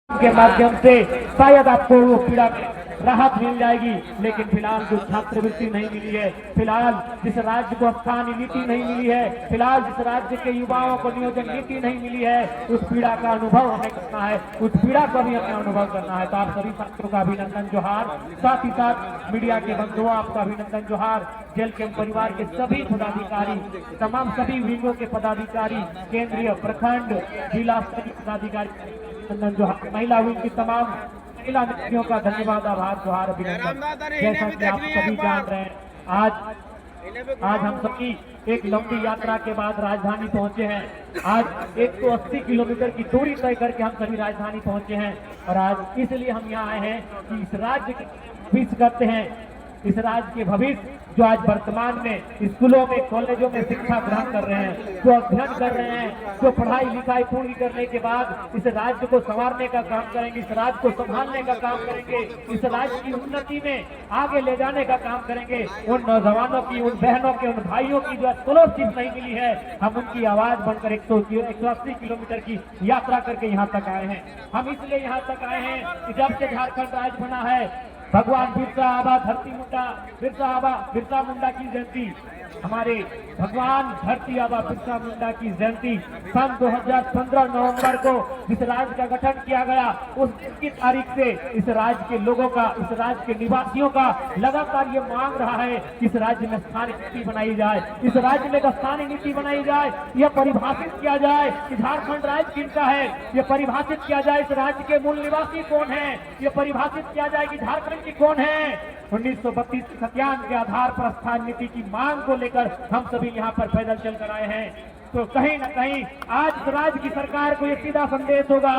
के माध्यम से शायद आपको वो पीड़ा राहत मिल जाएगी। लेकिन फिलहाल जो छात्रवृत्ति नहीं मिली है, फिलहाल जिस राज्य को स्थानीय नीति नहीं मिली है, फिलहाल जिस राज्य के युवाओं को नियोजन नीति नहीं मिली है, उस पीड़ा का अनुभव हमें करना है, उस पीड़ा को भी हमें अनुभव करना है। तो आप सभी छात्रों का अभिनंदन जोहार, साथ ही साथ मीडिया के बंधुओं आपका अभिनंदन जोहार, जेल कैंप परिवार के सभी पदाधिकारी, तमाम सभी विंगों के पदाधिकारी, केंद्रीय, प्रखंड, जिला स्तरीय पदाधिकारी जोहार, महिला विंग की तमाम महिला व्यक्तियों का धन्यवाद, आभार, जोहार, अभिनंदन। जैसा कि आप सभी जान रहे हैं, आज हम सभी एक लंबी यात्रा के बाद राजधानी पहुंचे हैं। आज 180 किलोमीटर की दूरी तय करके हम सभी राजधानी पहुंचे हैं और आज इसलिए हम यहाँ आए हैं कि इस राज्य के भविष्य करते हैं, इस राज्य के भविष्य जो आज वर्तमान में स्कूलों में, कॉलेजों में शिक्षा ग्रहण कर रहे हैं, जो अध्ययन कर रहे हैं, जो पढ़ाई लिखाई पूरी करने के बाद इस राज्य को संवारने का काम करेंगे, इस राज्य को संभालने का काम करेंगे, इस राज्य की उन्नति में आगे ले जाने का काम करेंगे। उन नौजवानों की, उन बहनों की, उन भाइयों की जो स्कॉलरशिप नहीं मिली है, हम उनकी आवाज बनकर 180 किलोमीटर की यात्रा करके यहाँ तक आए हैं। हम इसलिए यहाँ तक आए हैं कि जब से झारखंड राज्य बना है, भगवान बिरसा आबा धरती मुंडा, बिरसा मुंडा की जयंती, हमारे भगवान धरती आबा बिरसा मुंडा की जयंती सन 2015 नवंबर को जिस राज्य का गठन किया गया, उस की तारीख से इस राज्य के लोगों का, इस राज्य के निवासियों का लगातार ये मांग रहा है कि इस राज्य में स्थानीय नीति बनाई जाए, इस राज्य में स्थानीय नीति बनाई जाए, यह परिभाषित किया जाए कि झारखंड राज्य किनका है, यह परिभाषित किया जाए इस राज्य के मूल निवासी कौन है, यह परिभाषित किया जाए कि झारखंड की कौन है। 1932 सत्यान के आधार पर स्थानीय नीति की मांग को लेकर हम सभी यहाँ पर पैदल चलकर आए हैं। तो कहीं न कहीं आज राज्य की सरकार को ये सीधा संदेश होगा,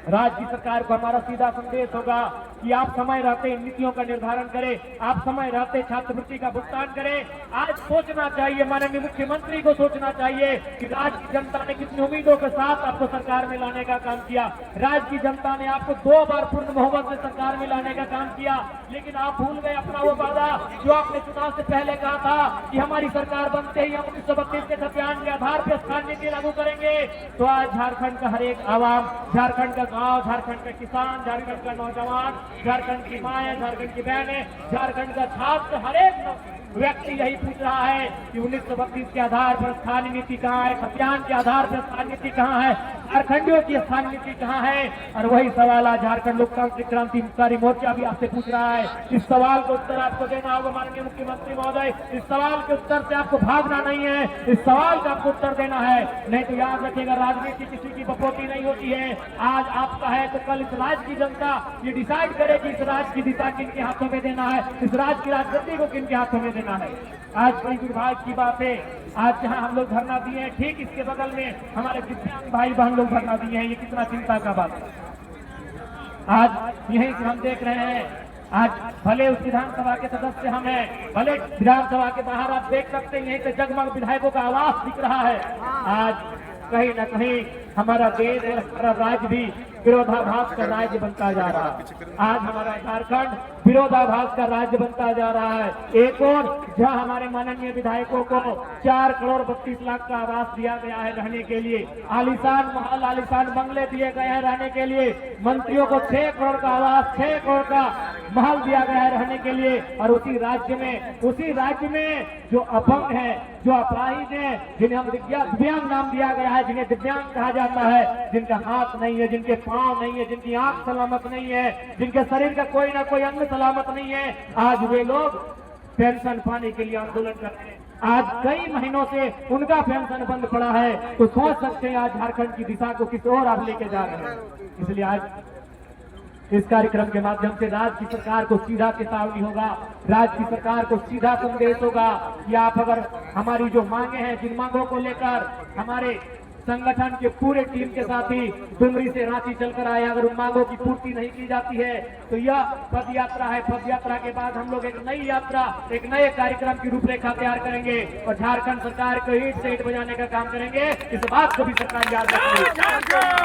राज्य की सरकार को हमारा सीधा संदेश होगा कि आप समय रहते इन नीतियों का निर्धारण करें, आप समय रहते छात्रवृत्ति का भुगतान करें। आज सोचना चाहिए, माननीय मुख्यमंत्री को सोचना चाहिए कि राज्य की जनता ने कितनी उम्मीदों के साथ आपको सरकार में लाने का काम किया। राज्य की जनता ने आपको 2 बार पूर्ण बहुमत से सरकार में लाने का काम किया, लेकिन आप भूल गए अपना वो वादा जो आपने चुनाव से पहले कहा था कि हमारी सरकार बनते ही हम 1932 के सत्यान के आधार पर स्थानीय नीति लागू करेंगे। तो आज झारखंड का हर एक आवाम, झारखंड का गांव, झारखंड का किसान, झारखंड का नौजवान, झारखंड की माएं, झारखंड की बहनें, झारखंड का छात्र, हर एक व्यक्ति यही पूछ रहा है कि 1932 के आधार पर स्थानीय नीति कहाँ है, सत्यान के आधार पर स्थानीय नीति कहाँ है, झारखंडियों की स्थानीय नीति कहाँ है। और वही सवाल आज झारखंड लोकतांत्रिक क्रांतिकारी मोर्चा भी आपसे पूछ रहा है। इस सवाल का उत्तर आपको देना होगा माननीय मुख्यमंत्री महोदय। इस सवाल के उत्तर से आपको भागना नहीं है, इस सवाल का आपको उत्तर देना है। नहीं तो याद रखिएगा, राजनीति किसी की बपोती नहीं होती है। आज आपका है तो कल इस राज्य की जनता ये डिसाइड करे कि इस राज्य की दिशा किनके हाथों में देना है, इस राज्य की राजनीति को किनके हाथों में देना है। आज बड़ी दुर्भाग्य की बात है, आज जहां हम लोग धरना दिए हैं, ठीक इसके बगल में हमारे दिव्यांग भाई बहन लोग धरना दिए हैं। ये कितना चिंता का बात है। आज यहीं से हम देख रहे हैं, आज भले उस विधानसभा के सदस्य हम हैं, भले विधानसभा के बाहर आप देख सकते हैं, यहीं से जगमग विधायकों का आवाज दिख रहा है। आज कहीं न कहीं हमारा देश और हमारा राज्य भी विरोधाभास का राज्य बनता जा रहा है। आज हमारा झारखंड विरोधाभास का राज्य बनता जा रहा है। एक और जहां हमारे माननीय विधायकों को 4 करोड़ 32 लाख का आवास दिया गया है रहने के लिए, आलीशान महल, आलीशान बंगले दिए गए हैं रहने के लिए, मंत्रियों को 6 करोड़ का आवास, 6 करोड़ का महल दिया गया है रहने के लिए। और उसी राज्य में जो अपंग है, जो अपराहित है, जिन्हें हम दिव्यांग नाम दिया गया है, जिन्हें दिव्यांग कहा जाता है, जिनका हाथ नहीं है, जिनके पांव नहीं है, जिनकी आंख सलामत नहीं है, जिनके शरीर का कोई ना कोई अंग सलामत नहीं है, आज वे लोग पेंशन पाने के लिए आंदोलन कर रहे हैं। आज कई महीनों से उनका पेंशन बंद पड़ा है। तो सोच सकते हैं आज झारखंड की दिशा को किस ओर आप लेके जा रहे हैं। इसलिए आज इस कार्यक्रम के माध्यम से राज्य की सरकार को सीधा चेतावनी होगा, राज्य की सरकार को सीधा संदेश होगा कि आप अगर हमारी जो मांगे हैं, जिन मांगों को लेकर हमारे संगठन के पूरे टीम के साथी डुमरी से रांची चलकर आए, अगर उन मांगों की पूर्ति नहीं की जाती है तो यह पद यात्रा है। पद यात्रा के बाद हम लोग एक नई यात्रा, एक नए कार्यक्रम की रूपरेखा तैयार करेंगे और झारखंड सरकार को ईंट से ईंट बजाने का काम करेंगे। इस बात को भी सरकार याद रखेगी।